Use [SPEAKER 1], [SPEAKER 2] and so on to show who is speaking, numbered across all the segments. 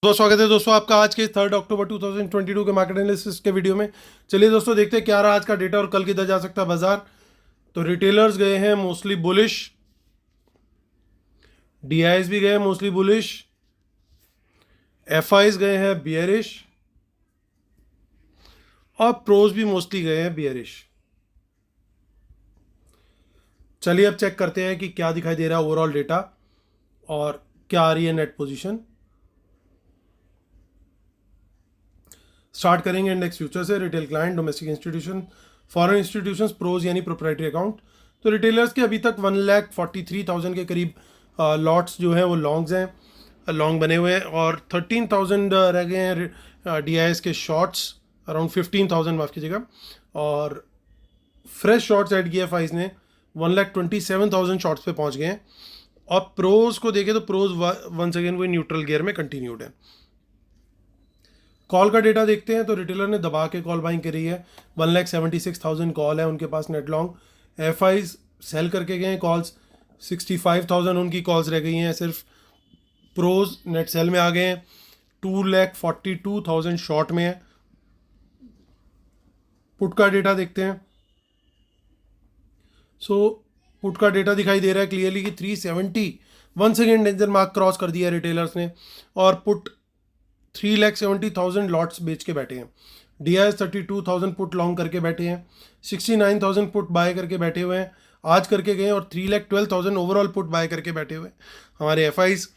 [SPEAKER 1] तो स्वागत है दोस्तों आपका आज के 3 अक्टूबर 2022 के मार्केट एनालिसिस के वीडियो में। चलिए दोस्तों देखते हैं क्या रहा आज का डेटा और कल किधर जा सकता है बाजार। तो रिटेलर्स गए हैं मोस्टली बुलिश, डीआईएस भी गए हैं मोस्टली बुलिश, एफआईज गए हैं बियरिश और प्रोज भी मोस्टली गए हैं बियरिश। चलिए अब चेक करते हैं कि क्या दिखाई दे रहा है ओवरऑल डेटा और क्या आ रही है नेट पोजीशन। स्टार्ट करेंगे इंडेक्स फ्यूचर से। Retail client, domestic institution, foreign institutions, pros यानी प्रोप्राइटरी अकाउंट। तो रिटेलर्स के अभी तक 1,43,000 के करीब लॉट्स जो है वो लॉन्ग्स हैं, लॉन्ग बने हुए हैं और 13,000 रह गए हैं डीआईएस के शॉर्ट्स, अराउंड 15,000 माफ़ कीजिएगा। और फ्रेश शॉर्ट्स एड किया फाइज ने 1,27,000 शॉर्ट्स पे पहुंच गए हैं। और प्रोज को देखें तो प्रोज वंस अगेन वो न्यूट्रल गियर में कंटिन्यूड है। कॉल का डेटा देखते हैं तो रिटेलर ने दबा के कॉल बाइंग करी है। 1,76,000 कॉल है उनके पास net long. F I sell करके गए हैं कॉल्स, 65,000 उनकी कॉल्स रह गई हैं सिर्फ। प्रोज नेट सेल में आ गए हैं, 2,42,000 शॉर्ट में है। पुट का डेटा देखते हैं। पुट का डेटा दिखाई दे रहा है क्लियरली कि 370 one second danger mark cross कर दिया रिटेलर्स ने और पुट 3,70,000 लॉट्स बेच के बैठे हैं। D I S 32,000 put long करके बैठे हैं, 69,000 पुट बाय करके बैठे हुए हैं आज करके गए और 3,12,000 ओवरऑल पुट बाय करके बैठे हुए हैं। हमारे एफ आईज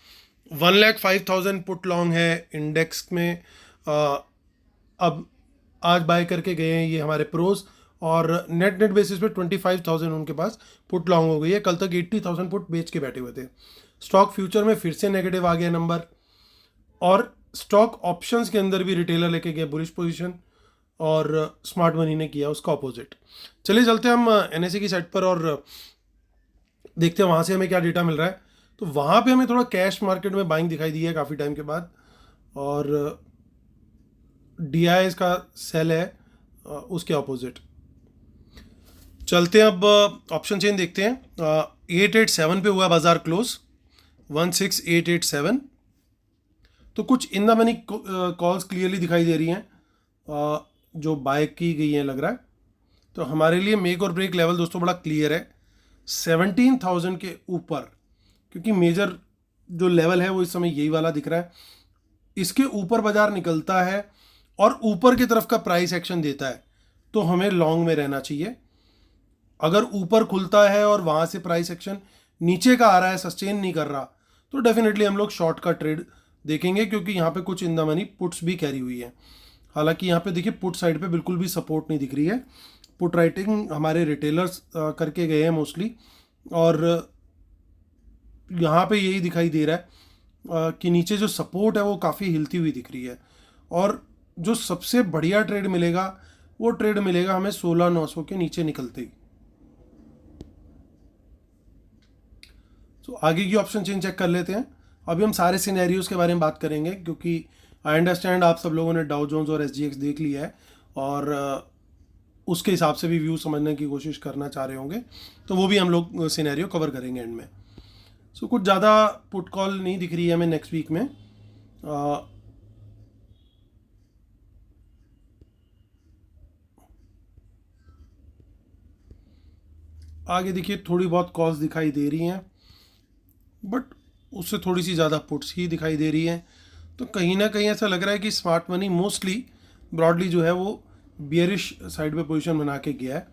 [SPEAKER 1] 1,05,000 पुट लॉन्ग है इंडेक्स में, अब आज बाय करके गए हैं ये हमारे प्रोज। और नेट बेसिस पे 25,000 उनके पास पुट लॉन्ग हो गई है। कल तक 80,000 पुट बेच के बैठे हुए थे। स्टॉक फ्यूचर में फिर से नेगेटिव आ गया नंबर और स्टॉक ऑप्शंस के अंदर भी रिटेलर लेके गए बुलिश पोजीशन और स्मार्ट मनी ने किया उसका ऑपोजिट। चलिए चलते हैं हम एनएसए की साइट पर और देखते हैं वहाँ से हमें क्या डेटा मिल रहा है। तो वहाँ पे हमें थोड़ा कैश मार्केट में बाइंग दिखाई दी है काफ़ी टाइम के बाद और डीआईएस का सेल है उसके ऑपोजिट। चलते हैं अब ऑप्शन चेन देखते हैं। 887 पे हुआ बाजार क्लोज, 16,887। तो कुछ in the money calls clearly दिखाई दे रही हैं जो बाय की गई हैं लग रहा है। तो हमारे लिए मेक और ब्रेक लेवल दोस्तों बड़ा क्लियर है 17,000 के ऊपर, क्योंकि मेजर जो लेवल है वो इस समय यही वाला दिख रहा है। इसके ऊपर बाजार निकलता है और ऊपर की तरफ का प्राइस एक्शन देता है तो हमें लॉन्ग में रहना चाहिए। अगर ऊपर खुलता है और वहाँ से प्राइस एक्शन नीचे का आ रहा है, सस्टेन नहीं कर रहा, तो डेफिनेटली हम लोग शॉर्ट का ट्रेड देखेंगे, क्योंकि यहाँ पे कुछ इन द मनी पुट्स भी कैरी हुई है। हालांकि यहाँ पे देखिए पुट साइड पे बिल्कुल भी सपोर्ट नहीं दिख रही है। पुट राइटिंग हमारे रिटेलर्स करके गए हैं मोस्टली और यहाँ पे यही दिखाई दे रहा है कि नीचे जो सपोर्ट है वो काफ़ी हिलती हुई दिख रही है। और जो सबसे बढ़िया ट्रेड मिलेगा वो ट्रेड मिलेगा हमें 16,900 के नीचे निकलते ही। तो आगे की ऑप्शन चेन चेक कर लेते हैं। अभी हम सारे सिनेरियोज के बारे में बात करेंगे, क्योंकि आई अंडरस्टैंड आप सब लोगों ने डाउ जोन्स और एसजीएक्स देख लिया है और उसके हिसाब से भी व्यू समझने की कोशिश करना चाह रहे होंगे, तो वो भी हम लोग सिनेरियो कवर करेंगे एंड में। कुछ ज़्यादा पुट कॉल नहीं दिख रही है हमें नेक्स्ट वीक में। आगे देखिए थोड़ी बहुत कॉल्स दिखाई दे रही हैं, बट उससे थोड़ी सी ज़्यादा पुट्स ही दिखाई दे रही हैं। तो कहीं ना कहीं ऐसा लग रहा है कि स्मार्ट मनी मोस्टली ब्रॉडली जो है वो बियरिश साइड पे पोजीशन बना के गया है।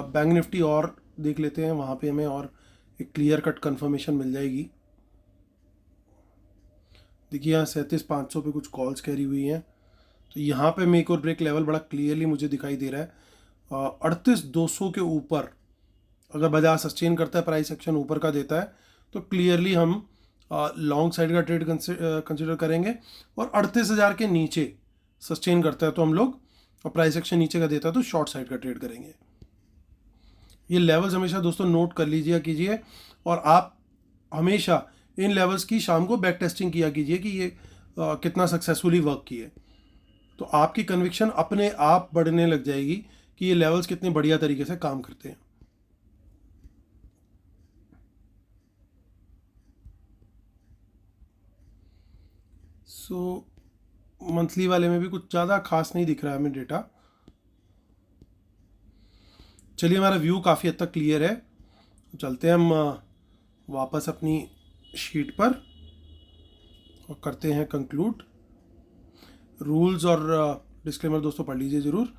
[SPEAKER 1] बैंक निफ्टी और देख लेते हैं, वहाँ पे हमें और एक क्लियर कट कंफर्मेशन मिल जाएगी। देखिए यहाँ 37,500 पे कुछ कॉल्स कैरी हुई हैं, तो यहाँ पे मेक और ब्रेक लेवल बड़ा क्लियरली मुझे दिखाई दे रहा है। 38,200 के ऊपर अगर बाजार सस्टेन करता है, प्राइस एक्शन ऊपर का देता है, तो क्लियरली हम लॉन्ग साइड का ट्रेड कंसिडर करेंगे। और 38,000 के नीचे सस्टेन करता है तो हम लोग, और प्राइस एक्शन नीचे का देता है तो शॉर्ट साइड का ट्रेड करेंगे। ये लेवल्स हमेशा दोस्तों नोट कर लीजिए कीजिए, और आप हमेशा इन लेवल्स की शाम को बैक टेस्टिंग किया कीजिए कि ये कितना सक्सेसफुली वर्क किए। तो आपकी कन्विक्शन अपने आप बढ़ने लग जाएगी कि ये लेवल्स कितने बढ़िया तरीके से काम करते हैं। सो मंथली वाले में भी कुछ ज़्यादा खास नहीं दिख रहा है हमें डेटा। चलिए, हमारा व्यू काफ़ी हद तक क्लियर है। चलते हैं हम वापस अपनी शीट पर और करते हैं कंक्लूड। रूल्स और डिस्क्लेमर दोस्तों पढ़ लीजिए ज़रूर।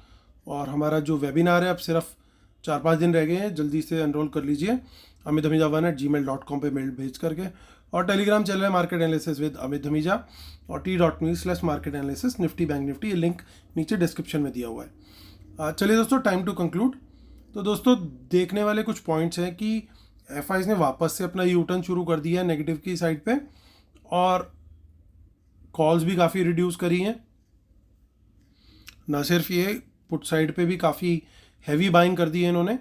[SPEAKER 1] और हमारा जो वेबिनार है अब सिर्फ 4-5 दिन रह गए हैं, जल्दी से एनरोल कर लीजिए अमित धमीजा 1@gmail.com पे मेल भेज करके। और टेलीग्राम चल रहा है market analysis with Amit Dhamija और t.me/market analysis Nifty bank Nifty, ये लिंक नीचे डिस्क्रिप्शन में दिया हुआ है। चलिए दोस्तों, टाइम टू कंक्लूड। तो दोस्तों, देखने वाले कुछ पॉइंट्स हैं कि एफआईज ने वापस से अपना यू टर्न शुरू कर दिया है नेगेटिव की साइड पे, और कॉल्स भी काफ़ी रिड्यूस करी हैं। ना सिर्फ ये, पुट साइड पे भी काफ़ी हैवी बाइंग कर दी है इन्होंने,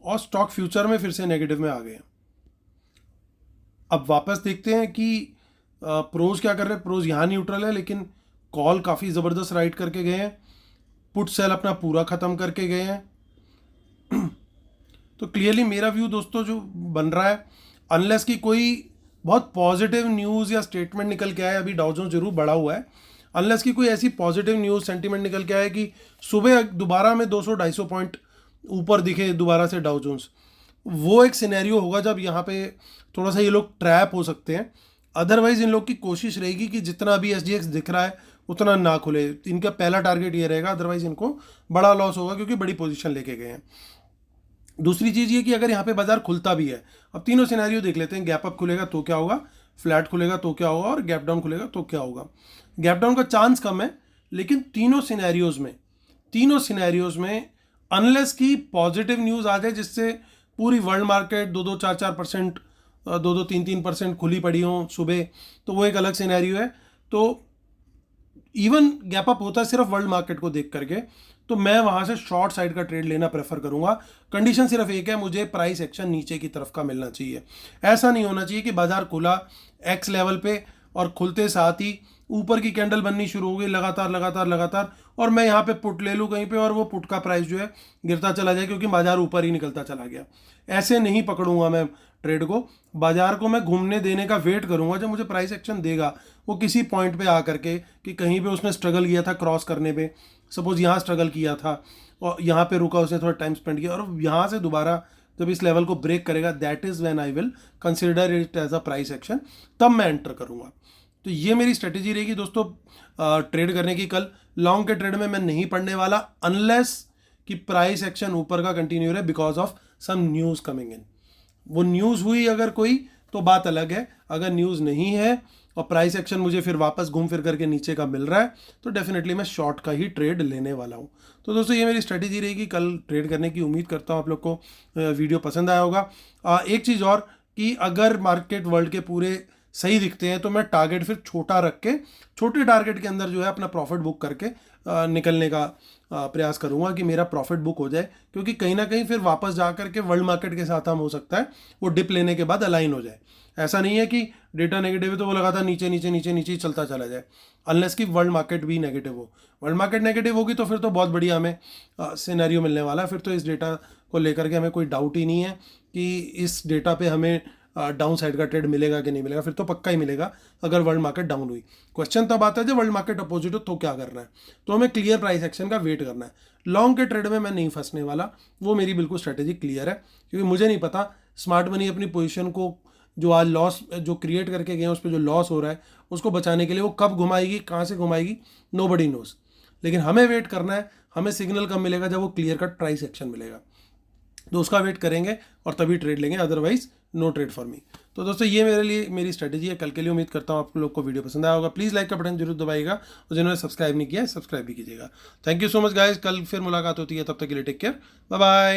[SPEAKER 1] और स्टॉक फ्यूचर में फिर से नेगेटिव में आ गए हैं। अब वापस देखते हैं कि प्रोज क्या कर रहे हैं। प्रोज यहाँ न्यूट्रल है, लेकिन कॉल काफ़ी ज़बरदस्त राइट करके गए हैं, पुट सेल अपना पूरा ख़त्म करके गए हैं। तो क्लियरली मेरा व्यू दोस्तों जो बन रहा है, अनलेस कि कोई बहुत पॉजिटिव न्यूज़ या स्टेटमेंट निकल के आए, अभी डाउ जोन्स जरूर बढ़ा हुआ है, अनलेस कि कोई ऐसी पॉजिटिव न्यूज़ सेंटीमेंट निकल के आए कि सुबह दोबारा में 200-250 पॉइंट ऊपर दिखे दोबारा से डाउ जोन्स, वो एक सिनेरियो होगा जब यहाँ पे थोड़ा सा ये लोग ट्रैप हो सकते हैं। अदरवाइज इन लोग की कोशिश रहेगी कि जितना अभी SGX दिख रहा है उतना ना खुले। इनका पहला टारगेट ये रहेगा, अदरवाइज इनको बड़ा लॉस होगा क्योंकि बड़ी पोजीशन लेके गए हैं। दूसरी चीज़ ये कि अगर यहाँ पे बाजार खुलता भी है, अब तीनों सिनेरियो देख लेते हैं। गैप अप खुलेगा तो क्या होगा, फ्लैट खुलेगा तो क्या होगा, और गैप डाउन खुलेगा तो क्या होगा। गैप डाउन का चांस कम है, लेकिन तीनों सिनेरियोज में अनलेस की पॉजिटिव न्यूज़ आ जाए जिससे पूरी वर्ल्ड मार्केट 2-2, 4-4%, 2-2, 3-3% खुली पड़ी हो सुबह, तो वो एक अलग सिनेरियो है। तो इवन गैप अप होता है सिर्फ वर्ल्ड मार्केट को देख करके, तो मैं वहाँ से शॉर्ट साइड का ट्रेड लेना प्रेफर करूँगा। कंडीशन सिर्फ एक है, मुझे प्राइस एक्शन नीचे की तरफ का मिलना चाहिए। ऐसा नहीं होना चाहिए कि बाजार खुला एक्स लेवल पे और खुलते साथ ही ऊपर की कैंडल बननी शुरू हो गई लगातार, और मैं यहाँ पे पुट ले लूँ कहीं पे और वो पुट का प्राइस जो है गिरता चला जाए क्योंकि बाजार ऊपर ही निकलता चला गया। ऐसे नहीं पकड़ूंगा मैं ट्रेड को। बाजार को मैं घूमने देने का वेट करूंगा, जब मुझे प्राइस एक्शन देगा वो किसी पॉइंट पे आ करके कि कहीं पे उसने स्ट्रगल किया था क्रॉस करने पे, सपोज यहाँ स्ट्रगल किया था और यहाँ पे रुका, उसने थोड़ा टाइम स्पेंड किया, और यहाँ से दोबारा जब इस लेवल को ब्रेक करेगा, that is when I will consider it as a price action, तब मैं एंटर करूँगा। तो ये मेरी स्ट्रेटेजी रहेगी दोस्तों ट्रेड करने की। कल लॉन्ग के ट्रेड में मैं नहीं पढ़ने वाला अनलेस कि प्राइस एक्शन ऊपर का कंटिन्यू रहे because of some news coming in. वो न्यूज़ हुई अगर कोई तो बात अलग है, अगर न्यूज़ नहीं है और प्राइस एक्शन मुझे फिर वापस घूम फिर करके नीचे का मिल रहा है तो डेफिनेटली मैं शॉर्ट का ही ट्रेड लेने वाला हूँ। तो दोस्तों ये मेरी स्ट्रेटेजी रहेगी कल ट्रेड करने की। उम्मीद करता हूँ आप लोग को वीडियो पसंद आया होगा। एक चीज़ और कि अगर मार्केट वर्ल्ड के पूरे सही दिखते हैं तो मैं टारगेट फिर छोटा रख के छोटे टारगेट के अंदर जो है अपना प्रॉफिट बुक करके निकलने का प्रयास करूंगा कि मेरा प्रॉफिट बुक हो जाए, क्योंकि कहीं ना कहीं फिर वापस जा करके वर्ल्ड मार्केट के साथ हम हो सकता है वो डिप लेने के बाद अलाइन हो जाए। ऐसा नहीं है कि डेटा नेगेटिव है तो वो लगातार नीचे नीचे नीचे नीचे ही चलता चला जाए, अनलेस कि वर्ल्ड मार्केट भी नेगेटिव हो। वर्ल्ड मार्केट नेगेटिव होगी तो फिर तो बहुत बढ़िया हमें सिनेरियो मिलने वाला है। फिर तो इस डेटा को लेकर के हमें कोई डाउट ही नहीं है कि इस डेटा पे हमें डाउन साइड का ट्रेड मिलेगा कि नहीं मिलेगा, फिर तो पक्का ही मिलेगा अगर वर्ल्ड मार्केट डाउन हुई। क्वेश्चन तब आता है जब वर्ल्ड मार्केट अपोजिट हो तो क्या करना है, तो हमें क्लियर प्राइस एक्शन का वेट करना है। लॉन्ग के ट्रेड में मैं नहीं फंसने वाला, वो मेरी बिल्कुल स्ट्रेटेजी क्लियर है, क्योंकि मुझे नहीं पता स्मार्ट मनी अपनी पोजीशन को जो आज लॉस जो क्रिएट करके गए उस पर जो लॉस हो रहा है उसको बचाने के लिए वो कब घुमाएगी, कहाँ से घुमाएगी, नोबडी नोज। लेकिन हमें वेट करना है, हमें सिग्नल कब मिलेगा, जब वो क्लियर कट प्राइस एक्शन मिलेगा तो उसका वेट करेंगे और तभी ट्रेड लेंगे, otherwise no trade for me. तो दोस्तों ये मेरे लिए मेरी स्ट्रेटेजी है कल के लिए। उम्मीद करता हूँ आप लोग को वीडियो पसंद आया होगा। प्लीज़ लाइक का बटन जरूर दबाइएगा और जिन्होंने सब्सक्राइब नहीं किया है सब्सक्राइब भी कीजिएगा। Thank you so much guys, कल फिर मुलाकात होती है, तब तक के लिए टेक केयर, बाय बाय।